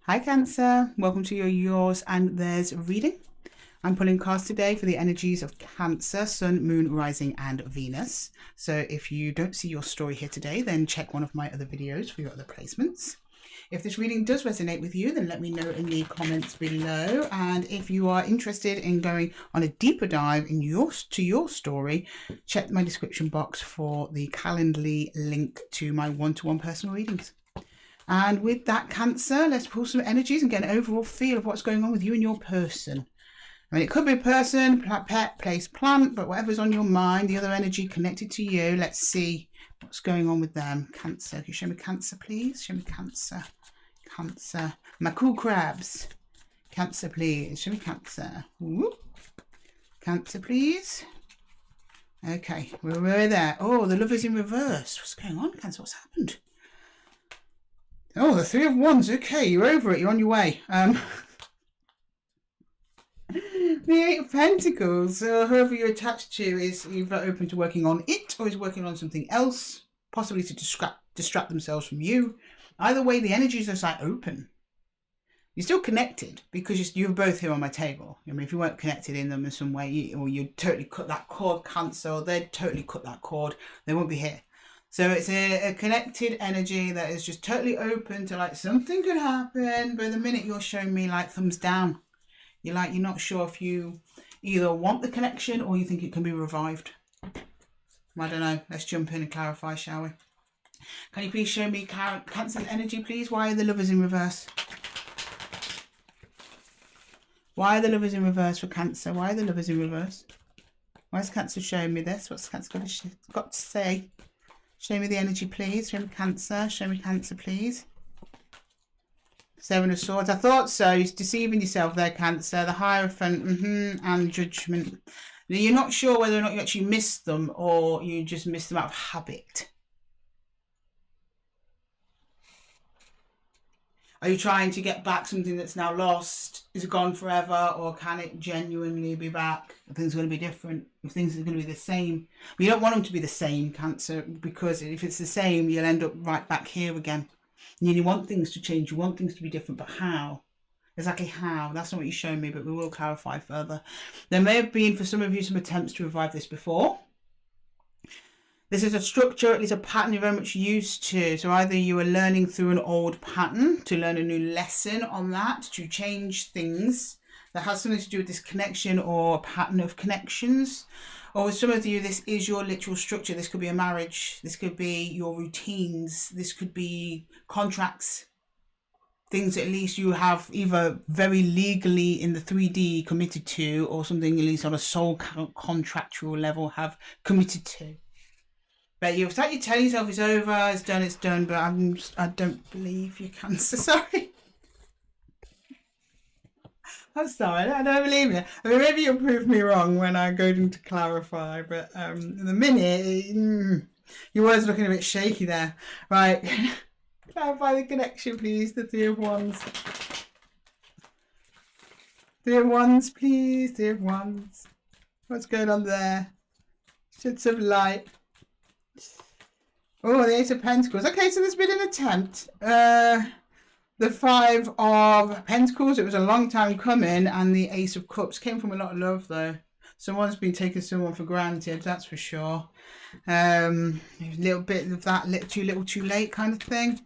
Hi Cancer, welcome to your yours and theirs reading. I'm pulling cards today for the energies of Cancer, Sun, Moon, Rising and Venus. So if you don't see your story here today, then check one of my other videos for your other placements. If this reading does resonate with you, then let me know in the comments below. And if you are interested in going on a deeper dive in your story, check my description box for the Calendly link to my one-to-one personal readings. And with that, Cancer, let's pull some energies and get an overall feel of what's going on with you and your person. I mean, it could be a person, pet, place, plant, but whatever's on your mind, the other energy connected to you, let's see what's going on with them. Cancer, can you show me Cancer, please? Show me Cancer. Cancer. My cool crabs. Cancer, please. Show me Cancer. Ooh. Cancer, please. Okay, we're there. Oh, the Lovers in reverse. What's going on, Cancer? What's happened? Oh, the Three of Wands. Okay, you're over it. You're on your way. The Eight of Pentacles. Whoever you're attached to is either open to working on it or is working on something else, possibly to distract themselves from you. Either way, the energy is just like open. You're still connected because you're both here on my table. I mean, if you weren't connected in them in some way, or you totally cut that cord, Cancer, or they'd totally cut that cord, they won't be here. So it's a connected energy that is just totally open to like something could happen. But the minute you're showing me like thumbs down, you're not sure if you either want the connection or you think it can be revived. I don't know. Let's jump in and clarify, shall we? Can you please show me Cancer's energy, please? Why are the Lovers in reverse? Why are the Lovers in reverse for Cancer? Why are the Lovers in reverse? Why is Cancer showing me this? What's Cancer got to say? Show me the energy, please. Show me Cancer. Show me Cancer, please. Seven of Swords. I thought so. You're deceiving yourself there, Cancer. The Hierophant and Judgment. You're not sure whether or not you actually missed them or you just missed them out of habit. Are you trying to get back something that's now lost? Is it gone forever, or can it genuinely be back? If things are going to be different, if things are going to be the same. But you don't want them to be the same, Cancer, because if it's the same, you'll end up right back here again. And you want things to change, you want things to be different, but how? Exactly how? That's not what you're showing me, but we will clarify further. There may have been, for some of you, some attempts to revive this before. This is a structure, at least a pattern you're very much used to. So either you are learning through an old pattern to learn a new lesson on that, to change things that has something to do with this connection or a pattern of connections. Or with some of you, this is your literal structure. This could be a marriage. This could be your routines. This could be contracts. Things at least you have either very legally in the 3D committed to, or something at least on a soul contractual level have committed to. But you're telling yourself it's over, it's done, but I don't believe you, Cancer, sorry. I'm sorry, I don't believe you. I mean, maybe you'll prove me wrong when I go to clarify, but in the minute, your words are looking a bit shaky there. Right, clarify the connection, please, the Three of Wands. Three of Wands, please, Three of Wands. What's going on there? Shed some light. Oh, the Ace of Pentacles. Okay, so there's been an attempt. The Five of Pentacles, it was a long time coming, and the Ace of Cups came from a lot of love, though. Someone's been taking someone for granted, that's for sure. A little bit of that, too little, too late kind of thing.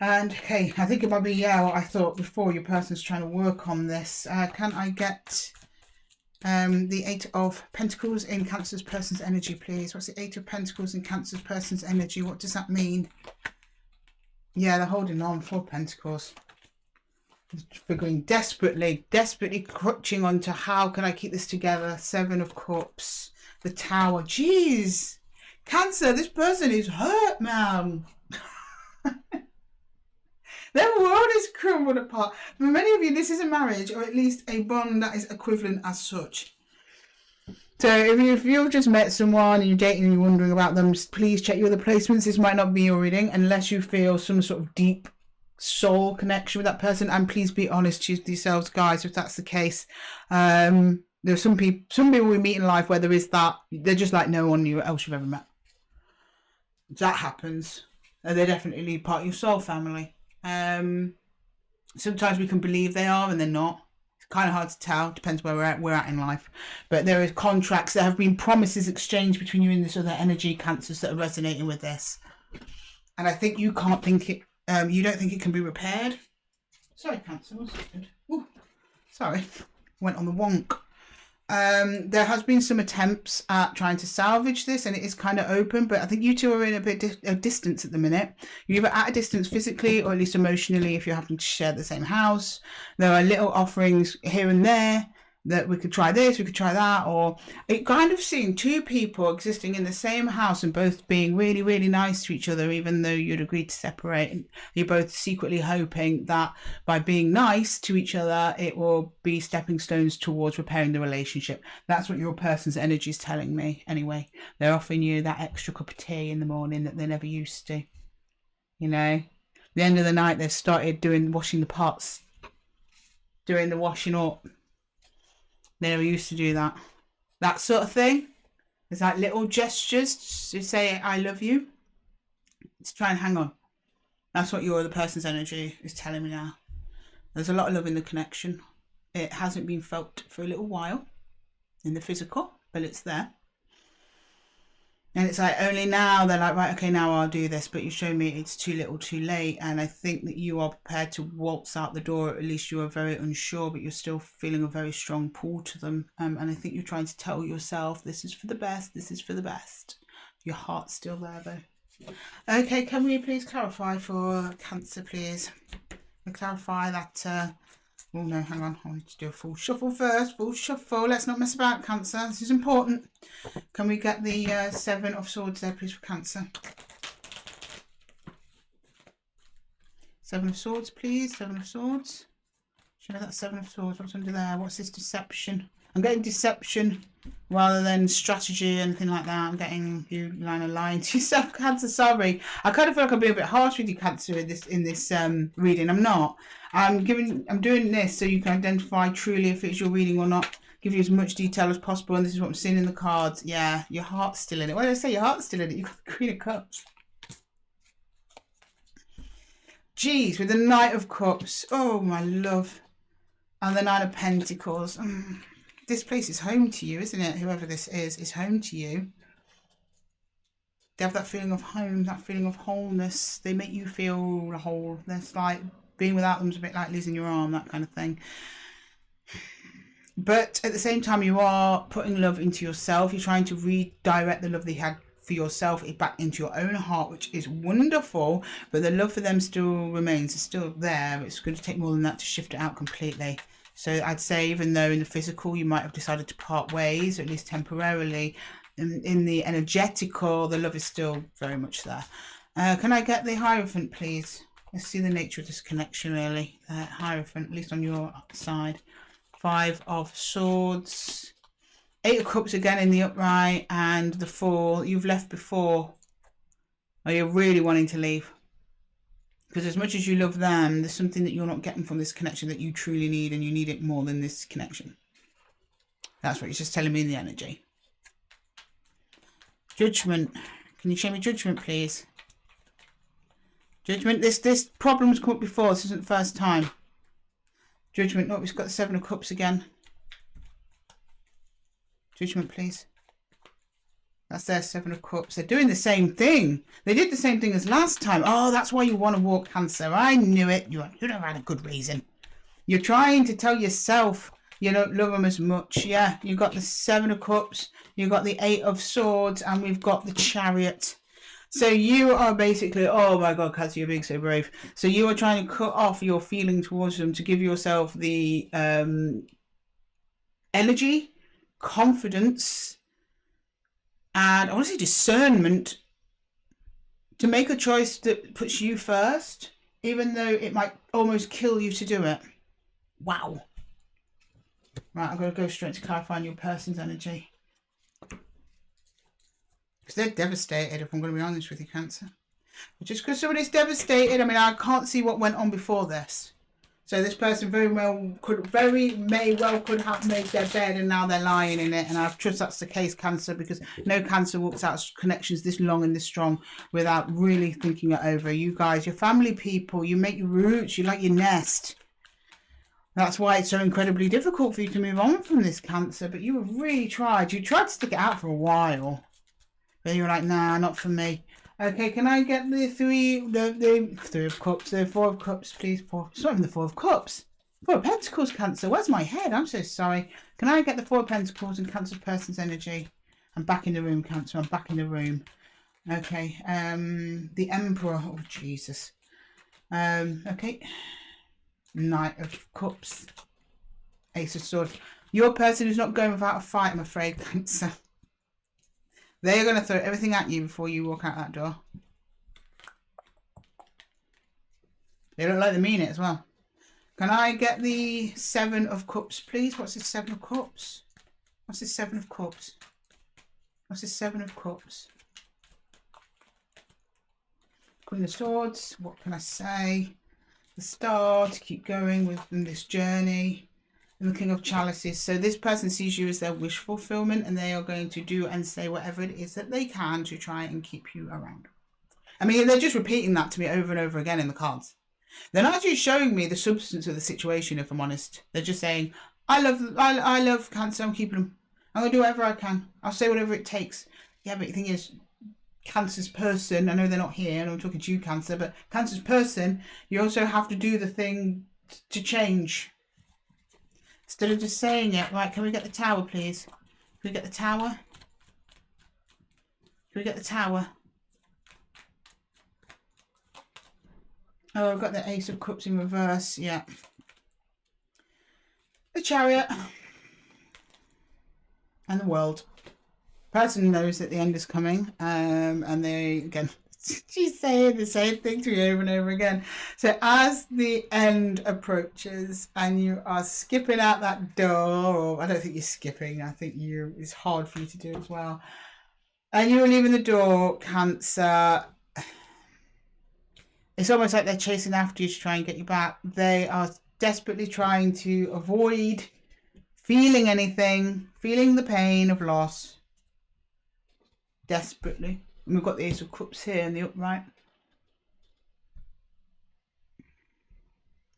And, okay, I think it might be, yeah, what I thought before. Your person's trying to work on this. Can I get the Eight of Pentacles in Cancer's person's energy, please? What's the Eight of Pentacles in Cancer's person's energy? What does that mean? Yeah, they're holding on. Four Pentacles. Figuring desperately clutching on to how can I keep this together. Seven of Cups. The Tower. Jeez. Cancer, this person is hurt, man. Their world is crumbled apart. For many of you, this is a marriage, or at least a bond that is equivalent as such. So if you've just met someone and you're dating and you're wondering about them, please check your other placements. This might not be your reading unless you feel some sort of deep soul connection with that person. And please be honest with yourselves, guys, if that's the case. There's some people we meet in life where there is that, they're just like no one else you've ever met. That happens. They're definitely part of your soul family. Sometimes we can believe they are and they're not. It's kind of hard to tell. Depends where we're at in life. But there is contracts. There have been promises exchanged between you and this other energy, Cancers, that are resonating with this. And I think you can't think it. You don't think it can be repaired. Sorry, Cancer. What's happened? Ooh, sorry. Went on the wonk. There has been some attempts at trying to salvage this, and it is kind of open, but I think you two are in a bit of distance at the minute. You're either at a distance physically or at least emotionally if you're having to share the same house. There are little offerings here and there that we could try this, we could try that, or it kind of seeing two people existing in the same house and both being really, really nice to each other, even though you'd agreed to separate. And you're both secretly hoping that by being nice to each other, it will be stepping stones towards repairing the relationship. That's what your person's energy is telling me anyway. They're offering you that extra cup of tea in the morning that they never used to. You know, at the end of the night, they've started washing the pots, doing the washing up. They never used to do that. That sort of thing. It's like little gestures to say, I love you. Let's try and hang on. That's what your other person's energy is telling me now. There's a lot of love in the connection. It hasn't been felt for a little while in the physical, but it's there. And it's like only now they're like, right, okay, now I'll do this. But you show me it's too little too late. And I think that you are prepared to waltz out the door. At least you are very unsure, but you're still feeling a very strong pull to them. And I think you're trying to tell yourself, this is for the best. This is for the best. Your heart's still there, though. Okay, can we please clarify for Cancer, please? Clarify that... oh, no, hang on. I need to do a full shuffle first. Full shuffle. Let's not mess about, Cancer. This is important. Can we get the Seven of Swords there, please, for Cancer? Seven of Swords, please. Seven of Swords. Show me that Seven of Swords. What's under there? What's this? Deception. I'm getting deception rather than strategy, anything like that. I'm getting you lying to yourself, Cancer. Sorry. I kind of feel like I'm being a bit harsh with you, Cancer, in this reading. I'm not. I'm doing this so you can identify truly if it's your reading or not. Give you as much detail as possible, and this is what I'm seeing in the cards. Yeah, your heart's still in it. What did I say? Your heart's still in it. You've got the Queen of Cups. Jeez, with the Knight of Cups. Oh, my love. And the Nine of Pentacles. This place is home to you, isn't it? Whoever this is home to you. They have that feeling of home, that feeling of wholeness. They make you feel whole. There's like... being without them is a bit like losing your arm, that kind of thing. But at the same time, you are putting love into yourself. You're trying to redirect the love that you had for yourself back into your own heart, which is wonderful. But the love for them still remains. It's still there. It's going to take more than that to shift it out completely. So I'd say even though in the physical you might have decided to part ways, or at least temporarily, in the energetical, the love is still very much there. Can I get the Hierophant, please? Let's see the nature of this connection, really. Hierophant, at least on your side. Five of Swords. Eight of Cups again in the upright. And the Four. You've left before. Are you really wanting to leave? Because as much as you love them, there's something that you're not getting from this connection that you truly need. And you need it more than this connection. That's what it's just telling me in the energy. Judgment. Can you show me Judgment, please? Judgment, this problem's come up before. This isn't the first time. Judgment, no, we've got the Seven of Cups again. Judgment, please. That's their Seven of Cups. They're doing the same thing. They did the same thing as last time. Oh, that's why you want to walk, Cancer. I knew it. You don't have a good reason. You're trying to tell yourself you don't love them as much. Yeah, you've got the Seven of Cups. You've got the Eight of Swords. And we've got the Chariot. So you are basically, oh my God, Cassie, you're being so brave. So you are trying to cut off your feeling towards them to give yourself the energy, confidence, and I want to say discernment to make a choice that puts you first, even though it might almost kill you to do it. Wow. Right, I'm going to go straight to clarifying your person's energy. Because they're devastated, if I'm going to be honest with you, Cancer. But just because somebody's devastated, I mean, I can't see what went on before this. So this person very may well could have made their bed and now they're lying in it. And I trust that's the case, Cancer, because no Cancer walks out of connections this long and this strong without really thinking it over. You guys, you're family people. You make your roots. You like your nest. That's why it's so incredibly difficult for you to move on from this, Cancer. But you have really tried. You tried to stick it out for a while. But you were like, nah, not for me. Okay, can I get the three of cups, the 4 of cups, please? It's not even the 4 of cups. 4 of Pentacles, Cancer. Where's my head? I'm so sorry. Can I get the 4 of Pentacles and Cancer's person's energy? I'm back in the room, Cancer. I'm back in the room. Okay. The Emperor. Oh, Jesus. Okay. Knight of Cups. Ace of Swords. Your person is not going without a fight, I'm afraid, Cancer. They're going to throw everything at you before you walk out that door. They look like they mean it as well. Can I get the 7 of Cups, please? What's this 7 of Cups? What's this 7 of Cups? What's this 7 of Cups? Queen of Swords. What can I say? The Star to keep going within this journey. And the King of Chalices. So this person sees you as their wish fulfillment, and they are going to do and say whatever it is that they can to try and keep you around. I mean, they're just repeating that to me over and over again in the cards. They're not actually showing me the substance of the situation, if I'm honest. They're just saying, I love Cancer, I'm keeping them. I'm going to do whatever I can. I'll say whatever it takes. Yeah, but the thing is, Cancer's person, I know they're not here, and I'm talking to you, Cancer, but Cancer's person, you also have to do the thing to change. Instead of just saying it. Right, can we get the Tower, please? Can we get the Tower? Can we get the Tower? Oh, I've got the Ace of Cups in reverse. Yeah. The Chariot. And the World. Person knows that the end is coming. And they, again, she's saying the same thing to me over and over again. So as the end approaches and you are skipping out that door, or I don't think you're skipping, I think it's hard for you to do as well. And you're leaving the door, Cancer. It's almost like they're chasing after you to try and get you back. They are desperately trying to avoid feeling anything, feeling the pain of loss. Desperately. And we've got the Ace of Cups here in the upright.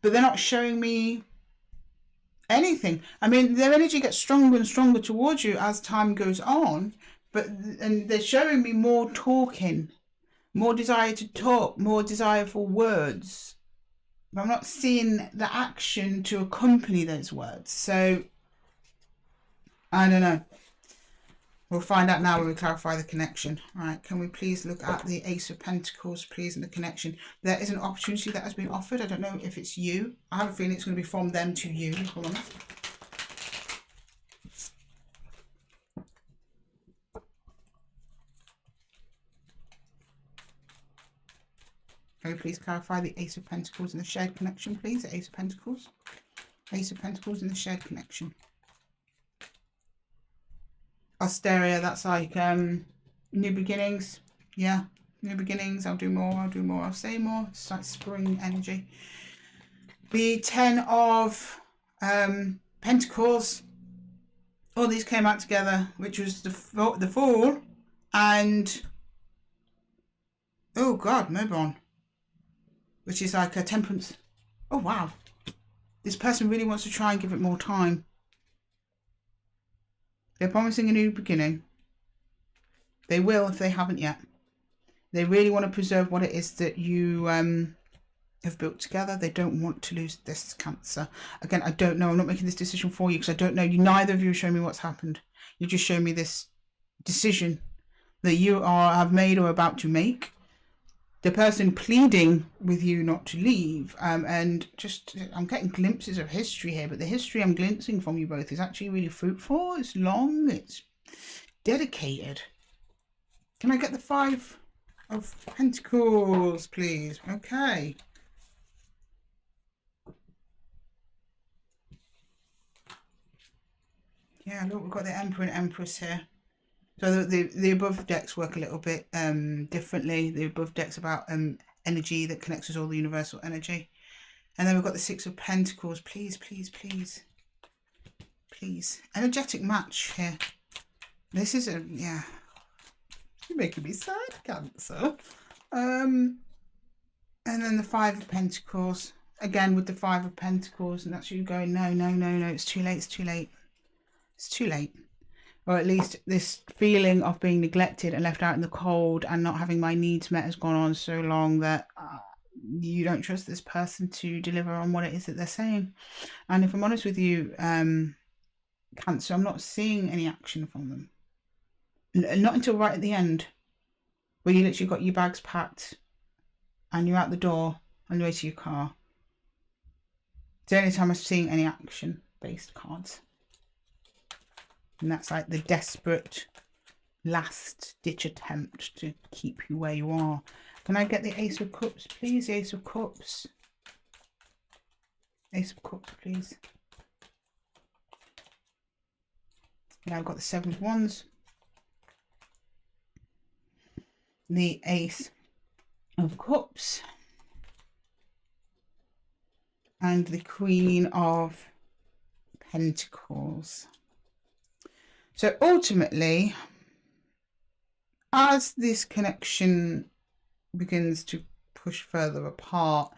But they're not showing me anything. I mean, their energy gets stronger and stronger towards you as time goes on. And they're showing me more talking. More desire to talk, more desire for words. But I'm not seeing the action to accompany those words. So, I don't know. We'll find out now when we clarify the connection. Right, can we please look at the Ace of Pentacles, please, and the connection. There is an opportunity that has been offered. I don't know if it's you. I have a feeling it's going to be from them to you. Hold on. Can we please clarify the Ace of Pentacles and the shared connection, please? The Ace of Pentacles. Ace of Pentacles and the shared connection. Osteria, that's like new beginnings. Yeah, new beginnings. I'll do more, I'll do more, I'll say more. It's like spring energy. The 10 of Pentacles. All these came out together, which was the Fool. And, oh God, Mobon. Which is like a Temperance. Oh, wow. This person really wants to try and give it more time. They're promising a new beginning. They will if they haven't yet. They really want to preserve what it is that you have built together. They don't want to lose this, Cancer. Again, I don't know. I'm not making this decision for you because I don't know. Neither of you show me what's happened. You just show me this decision that you have made or about to make. The person pleading with you not to leave, and just, I'm getting glimpses of history here, but the history I'm glimpsing from you both is actually really fruitful, it's long, it's dedicated. Can I get the 5 of Pentacles, please? Okay. Yeah, look, we've got the Emperor and Empress here. So the above decks work a little bit differently. The above deck's about energy that connects us all, the universal energy. And then we've got the 6 of Pentacles. Please, please, please. Please. Energetic match here. This is a, yeah. You're making me sad, Cancer. And then the 5 of Pentacles. again with the Five of Pentacles, and that's you going, no, no, no, no, it's too late, it's too late, it's too late. Or at least this feeling of being neglected and left out in the cold and not having my needs met has gone on so long that you don't trust this person to deliver on what it is that they're saying. And if I'm honest with you, Cancer, I'm not seeing any action from them. Not until right at the end, where you literally got your bags packed and you're out the door on the way to your car. It's the only time I'm seeing any action-based cards. And that's like the desperate last-ditch attempt to keep you where you are. Can I get the Ace of Cups, please? The Ace of Cups. Ace of Cups, please. Now I've got the Seven of Wands. The Ace of Cups. And the Queen of Pentacles. So ultimately, as this connection begins to push further apart,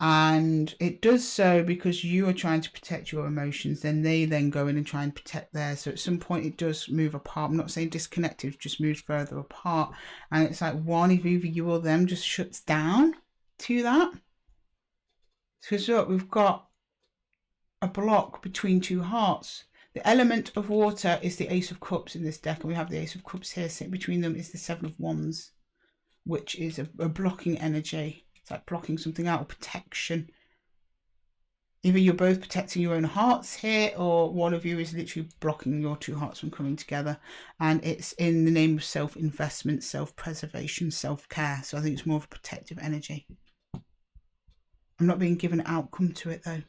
and it does so because you are trying to protect your emotions, then they then go in and try and protect theirs. So at some point it does move apart. I'm not saying disconnected, it just moves further apart. And it's like one, if either you or them just shuts down to that. Because look, we've got a block between two hearts. The element of water is the Ace of Cups in this deck, and we have the Ace of Cups here. Sitting between them is the Seven of Wands, which is a blocking energy. It's like blocking something out, or protection. Either you're both protecting your own hearts here, or one of you is literally blocking your two hearts from coming together. And it's in the name of self-investment, self-preservation, self-care. So I think it's more of a protective energy. I'm not being given an outcome to it though,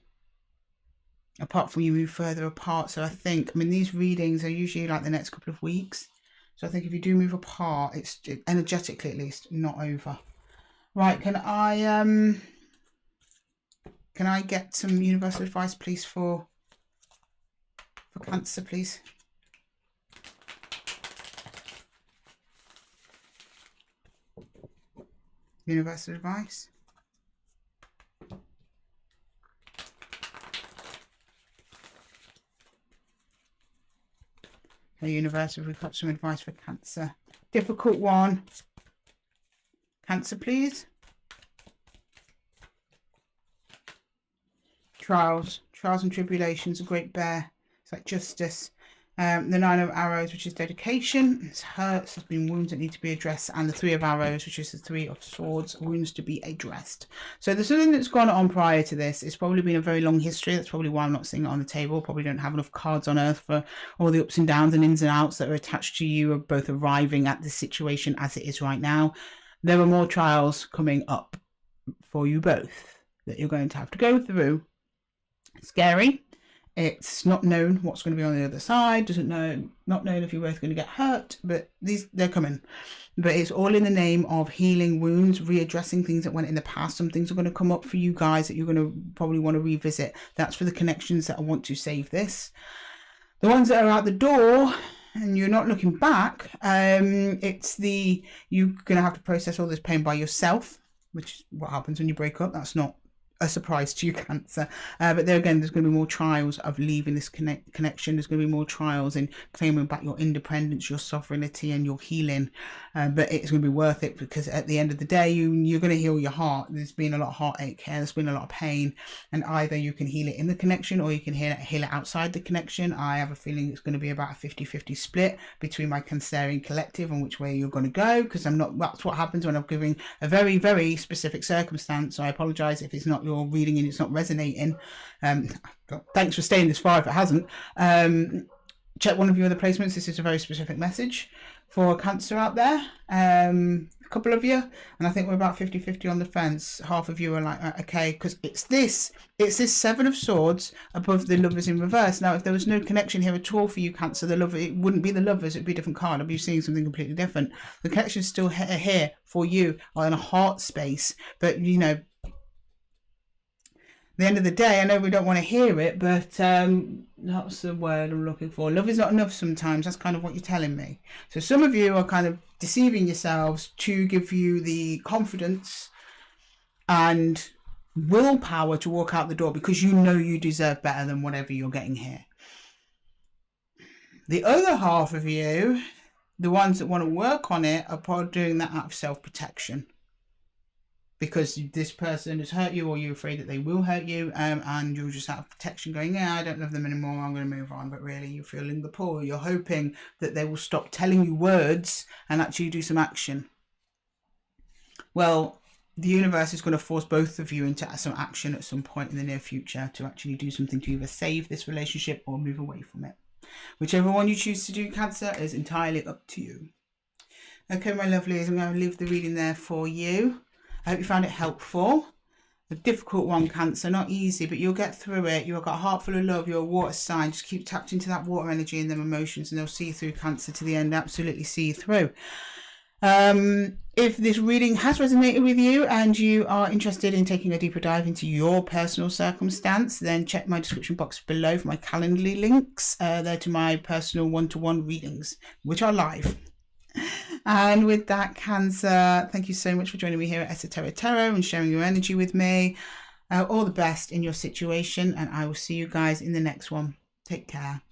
apart from you move further apart. So I think, I mean, these readings are usually like the next couple of weeks. So I think if you do move apart, it's energetically at least not over. Right, can I get some universal advice, please, for Cancer, please? Universal advice. Universal, we've got some advice for Cancer. Difficult one. Cancer, please. Trials and tribulations, a great bear. It's like justice. The Nine of Arrows, which is dedication. It's hurts, there's been wounds that need to be addressed. And the Three of Arrows, which is the Three of Swords, wounds to be addressed. So there's something that's gone on prior to this. It's probably been a very long history. That's probably why I'm not seeing it on the table. Probably don't have enough cards on earth for all the ups and downs and ins and outs that are attached to you of both arriving at the situation as it is right now. There are more trials coming up for you both that you're going to have to go through. Scary. It's not known what's going to be on the other side. Not known if you're both going to get hurt, but they're coming. But it's all in the name of healing wounds, readdressing things that went in the past. Some things are going to come up for you guys that you're going to probably want to revisit. That's for the connections that I want to save this. The ones that are out the door and you're not looking back, it's you're going to have to process all this pain by yourself, which is what happens when you break up. That's not a surprise to you, Cancer. But there again, there's going to be more trials of leaving this connection. There's going to be more trials in claiming back your independence, your sovereignty, and your healing. But it's going to be worth it, because at the end of the day, you're going to heal your heart. There's been a lot of heartache here. There's been a lot of pain. And either you can heal it in the connection, or you can heal it outside the connection. I have a feeling it's going to be about a 50-50 split between my Cancerian collective and which way you're going to go, because that's what happens when I'm giving a very, very specific circumstance. So I apologize if it's not your reading and it's not resonating. Thanks for staying this far if it hasn't. Check one of your other placements. This is a very specific message for Cancer out there. A couple of you, and I think we're about 50-50 on the fence. Half of you are like, okay, because it's this Seven of Swords above the Lovers in reverse. Now, if there was no connection here at all for you, Cancer, it wouldn't be the Lovers, it'd be a different card. I'd be seeing something completely different. The connection's still here for you, or in a heart space, but you know, the end of the day, I know we don't want to hear it, but that's the word I'm looking for. Love is not enough sometimes. That's kind of what you're telling me. So some of you are kind of deceiving yourselves to give you the confidence and willpower to walk out the door because you know you deserve better than whatever you're getting here. The other half of you, the ones that want to work on it, are probably doing that out of self-protection. Because this person has hurt you, or you're afraid that they will hurt you, and you're just out of protection going, yeah, I don't love them anymore, I'm going to move on. But really, you're feeling the pull. You're hoping that they will stop telling you words and actually do some action. Well, the universe is going to force both of you into some action at some point in the near future to actually do something to either save this relationship or move away from it. Whichever one you choose to do, Cancer, is entirely up to you. Okay, my lovelies, I'm going to leave the reading there for you. I hope you found it helpful. A difficult one, Cancer, not easy, but you'll get through it. You've got a heart full of love. You're a water sign. Just keep tapped into that water energy and them emotions, and they'll see you through, Cancer, to the end. Absolutely see you through. If this reading has resonated with you and you are interested in taking a deeper dive into your personal circumstance, then check my description box below for my Calendly links. They're to my personal one-to-one readings, which are live. And with that, Cancer, thank you so much for joining me here at Esotera Tarot and sharing your energy with me. All the best in your situation, and I will see you guys in the next one. Take care.